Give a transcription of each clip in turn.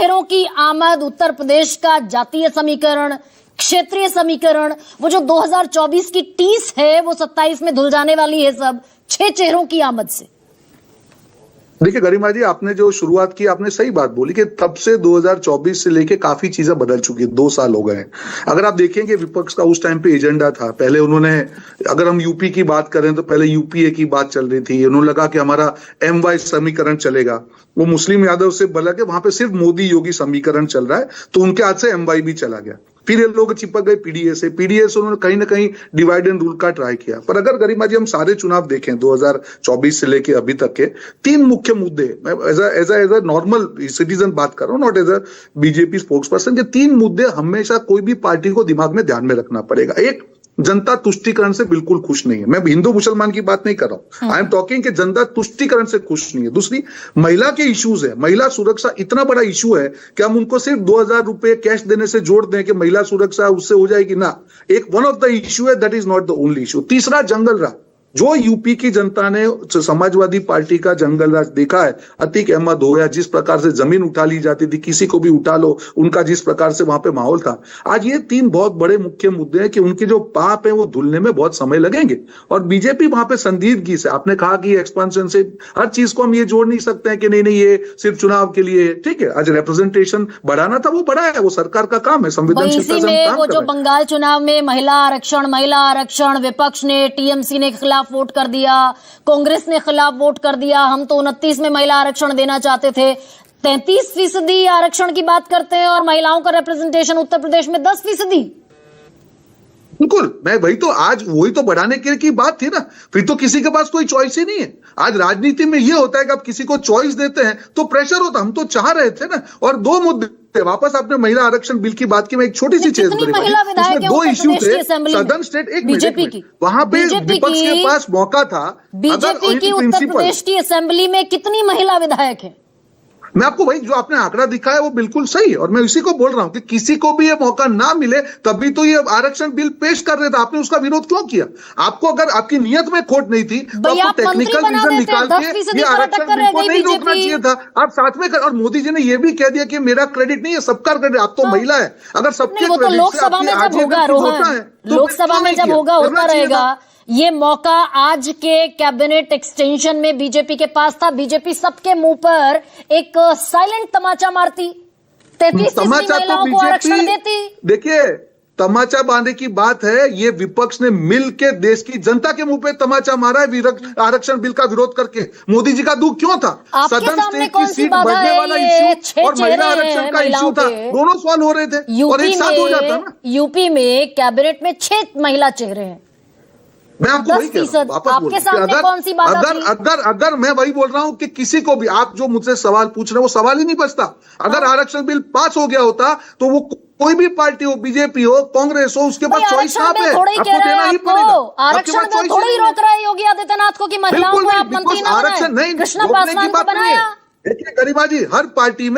चेहरों की आमद, उत्तर प्रदेश का जातीय समीकरण, क्षेत्रीय समीकरण, वो जो 2024 की टीस है वो 27 में धुल जाने वाली है सब 6 चेहरों की आमद से। देखिए गरिमा जी, आपने जो शुरुआत की आपने सही बात बोली कि तब से 2024 से लेके काफी चीजें बदल चुकी है। 2 साल हो गए हैं। अगर आप देखेंगे विपक्ष का उस टाइम पे एजेंडा था, पहले उन्होंने, अगर हम यूपी की बात करें तो पहले यूपीए की बात चल रही थी। उन्होंने लगा कि हमारा MY समीकरण चलेगा। वो मुस्लिम यादव से बोला कि वहां पे सिर्फ मोदी योगी समीकरण चल रहा है, तो उनके हाथ से MY भी चला गया। फिर ये लोग चिपक गए पीडीएस से उन्होंने कहीं ना कहीं डिवाइड एंड रूल का ट्राई किया। पर अगर गरिमा जी हम सारे चुनाव देखें 2024 से लेके अभी तक के 3 मुख्य मुद्दे, मैं एज अ नॉर्मल सिटीजन बात कर रहा हूं, not as a BJP spokesperson, ये 3 मुद्दे हमेशा कोई भी पार्टी को दिमाग में ध्यान में रखना पड़ेगा। एक, जनता तुष्टीकरण से बिल्कुल खुश नहीं है। मैं हिंदू मुसलमान की बात नहीं कर रहा हूं, आई एम टॉकिंग कि जनता तुष्टीकरण से खुश नहीं है। दूसरी, महिला के इश्यूज है। महिला सुरक्षा इतना बड़ा इशू है कि हम उनको सिर्फ 2000 रुपए कैश देने से जोड़ दें कि महिला सुरक्षा उससे हो जाएगी ना। एक वन ऑफ द इशू है, that is not the only issue. तीसरा, जंगल राज। जो यूपी की जनता ने समाजवादी पार्टी का जंगल राज देखा है, अतीक अहमद हो या जिस प्रकार से जमीन उठा ली जाती थी, किसी को भी उठा लो, उनका जिस प्रकार से वहां पे माहौल था, आज ये 3 बहुत बड़े मुख्य मुद्दे हैं कि उनके जो पाप है वो धुलने में बहुत समय लगेंगे। और बीजेपी वहां पे संजीदगी से, आपने कहा कि एक्सपेंशन से हर चीज को हम ये जोड़ नहीं सकते हैं कि नहीं ये सिर्फ चुनाव के लिए, ठीक है। आज रिप्रेजेंटेशन बढ़ाना था, वो बढ़ा है, वो सरकार का काम है, संवेदनशीलता से हम काम वो कर जो रहे हैं। बंगाल चुनाव में महिला आरक्षण विपक्ष ने, टीएमसी ने खिलाफ वोट कर दिया, कांग्रेस ने खिलाफ वोट कर दिया। हम तो 29 में महिला आरक्षण देना चाहते थे। 33% आरक्षण की बात करते हैं और महिलाओं का रिप्रेजेंटेशन उत्तर प्रदेश में 10%। बिल्कुल, मैं वही तो, आज वही तो बढ़ाने की बात थी ना। फिर तो किसी के पास कोई चॉइस ही नहीं है। आज राजनीति में ये होता है कि आप किसी को चॉइस देते हैं तो प्रेशर होता। हम तो चाह रहे थे ना। और 2 मुद्दे वापस आपने महिला आरक्षण बिल की बात की, मैं एक छोटी सी चीज उसमें 2 इश्यू थे। सदन स्टेट, एक बीजेपी की, वहां पे विपक्ष के पास मौका था। बीजेपी की उत्तर प्रदेश की असेंबली में कितनी महिला विधायक है? मैं आपको वही जो आपने आंकड़ा दिखाया वो बिल्कुल सही है, और मैं इसी को बोल रहा हूं कि किसी को भी ये मौका ना मिले तभी तो ये आरक्षण बिल पेश कर रहे थे। आपने उसका विरोध क्यों किया? आपको अगर आपकी नियत में खोट नहीं थी तो आपको टेक्निकल रीजन निकाल के ये आरक्षण बिल को नहीं रोकना चाहिए था। आप साथ में और मोदी जी ने ये भी कह दिया कि मेरा क्रेडिट नहीं है, सबका क्रेडिट। आप तो महिला है, अगर सबके लोकसभा में जब होगा, रोहन, लोकसभा में जब होगा होता रहेगा। ये मौका आज के कैबिनेट एक्सटेंशन में बीजेपी के पास था। बीजेपी सबके मुंह पर एक साइलेंट तमाचा मारती, 33% महिलाओं को आरक्षण देती। देखिए, तमाचा बांधने की बात है, ये विपक्ष ने मिल के देश की जनता के मुंह पे तमाचा मारा है आरक्षण बिल का विरोध करके। मोदी जी का दुख क्यों था? सदन स्टेट की सीट बढ़ने वाला इश्यू और महिला आरक्षण का इश्यू था, दोनों सॉल्व हो रहे थे और एक साथ हो जाता ना। यूपी में कैबिनेट में 6 महिला चेहरे हैं। मैं आपको वही कह रहा हूं, वापस बोल रहा हूं, अगर मैं वही बोल रहा हूं कि किसी को भी आप जो मुझसे सवाल पूछ रहे हैं वो सवाल ही नहीं बचता। अगर आरक्षण बिल पास हो गया होता तो वो कोई भी पार्टी हो, बीजेपी हो, कांग्रेस हो, उसके पास चॉइस कहां पे? आपको देना ही पड़ेगा। आरक्षण बिल थोड़ी रोक रहा है योगी आदित्यनाथ को कि महिलाओं को आप मंत्री ना बनाएं। कृष्णा पासवान को बनाया। देखिए गरिमा जी, हर पार्टी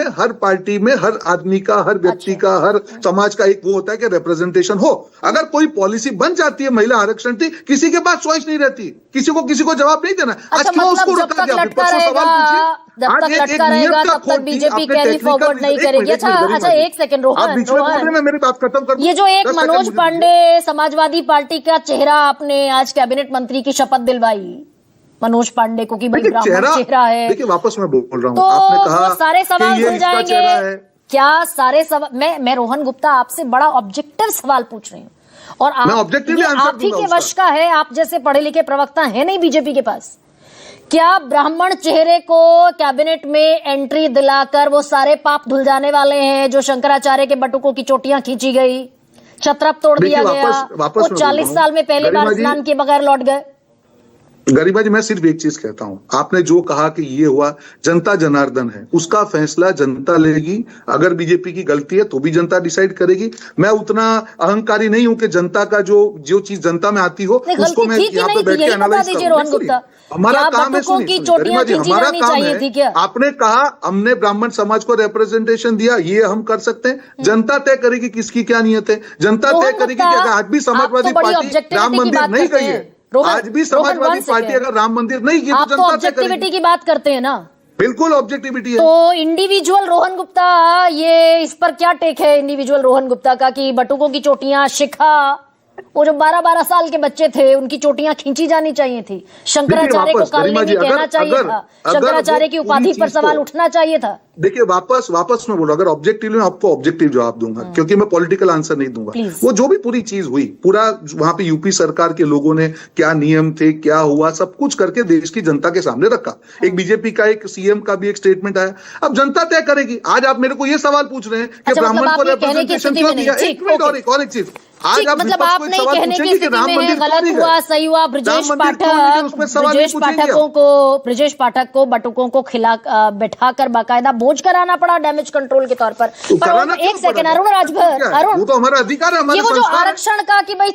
में हर आदमी का, हर व्यक्ति का, हर समाज का एक वो होता है कि रिप्रेजेंटेशन हो। अगर कोई पॉलिसी बन जाती है महिला आरक्षण की, किसी के पास चॉइस नहीं रहती, किसी को जवाब नहीं देना। आज क्यों उसको रोका गया? विपक्ष से सवाल पूछिए। जब तक लटका रहेगा तब तक बीजेपी कैरी फॉरवर्ड नहीं करेगी। अच्छा, एक सेकंड रोहन, मेरी बात खत्म कर। ये जो एक मनोज पांडे समाजवादी पार्टी का चेहरा आपने आज कैबिनेट मंत्री की शपथ दिलवाई मनोज पांडे को कि भाई ब्राह्मण चेहरा है। देखिए वापस मैं बोल रहा हूँ, तो आपने कहा सारे सवाल खुल जाएंगे क्या? सारे सवाल मैं रोहन गुप्ता आपसे बड़ा ऑब्जेक्टिव सवाल पूछ रही हूँ और आप ही के वश का है। आप जैसे पढ़े लिखे प्रवक्ता है नहीं बीजेपी के पास। क्या ब्राह्मण चेहरे को कैबिनेट में एंट्री दिलाकर वो सारे पाप धुल जाने वाले हैं जो शंकराचार्य के बटुकों की चोटियां खींची गई, छत्रप तोड़ दिया गया, वो 40 साल में पहली बार स्नान के बगैर लौट गए? गरिमा जी, मैं सिर्फ एक चीज कहता हूं, आपने जो कहा कि ये हुआ, जनता जनार्दन है, उसका फैसला जनता लेगी। अगर बीजेपी की गलती है तो भी जनता डिसाइड करेगी। मैं उतना अहंकारी नहीं हूं कि जनता का जो चीज जनता में आती हो उसको मैं यहाँ पे बैठ के एनालाइज करूं। हमारा काम है, गरिमा जी, हमारा काम है। आपने कहा हमने ब्राह्मण समाज को रिप्रेजेंटेशन दिया, ये हम कर सकते हैं। जनता तय करेगी किसकी क्या नियत है। जनता तय करेगी कि आज भी समाजवादी पार्टी राम मंदिर नहीं गई है, आज भी समाजवादी पार्टी अगर राम मंदिर नहीं की तो जनता ऑब्जेक्टिविटी की बात करते हैं ना। बिल्कुल ऑब्जेक्टिविटी है। तो इंडिविजुअल रोहन गुप्ता, ये इस पर क्या टेक है इंडिविजुअल रोहन गुप्ता का कि बटुकों की चोटियां, शिखा, वो जो 12-12 साल के बच्चे थे उनकी चोटियां खींची जानी चाहिए थी, शंकराचार्य को काल नहीं कहना चाहिए था, शंकराचार्य की उपाधि पर सवाल उठना चाहिए था। देखिए वापस मैं बोल रहा हूं, अगर ऑब्जेक्टिवली मैं आपको ऑब्जेक्टिव जवाब दूंगा, क्योंकि मैं पॉलिटिकल आंसर नहीं दूंगा। वो जो भी पूरी चीज हुई, पूरा वहां पे यूपी सरकार के लोगों ने क्या नियम थे, क्या हुआ, सब कुछ करके देश की जनता के सामने रखा। एक बीजेपी का, एक सीएम का भी एक स्टेटमेंट आया, अब जनता तय करेगी। आज आप मेरे को ये सवाल पूछ रहे हैं कि ब्राह्मण को रिप्रेजेंटेशन क्यों दिया? एक मिनट और एक चीज, आज आप मतलब आप नहीं कहने की स्थिति में है, गलत हुआ, सही हुआ, ब्रजेश पाठक को बटुकों को बैठाकर बाकायदा बोझ कराना पड़ा डैमेज कंट्रोल के तौर पर। एक सेकंड अरुण राजभर, अरुण, वो तो हमारा अधिकार है, ये वो जो आरक्षण का कि भाई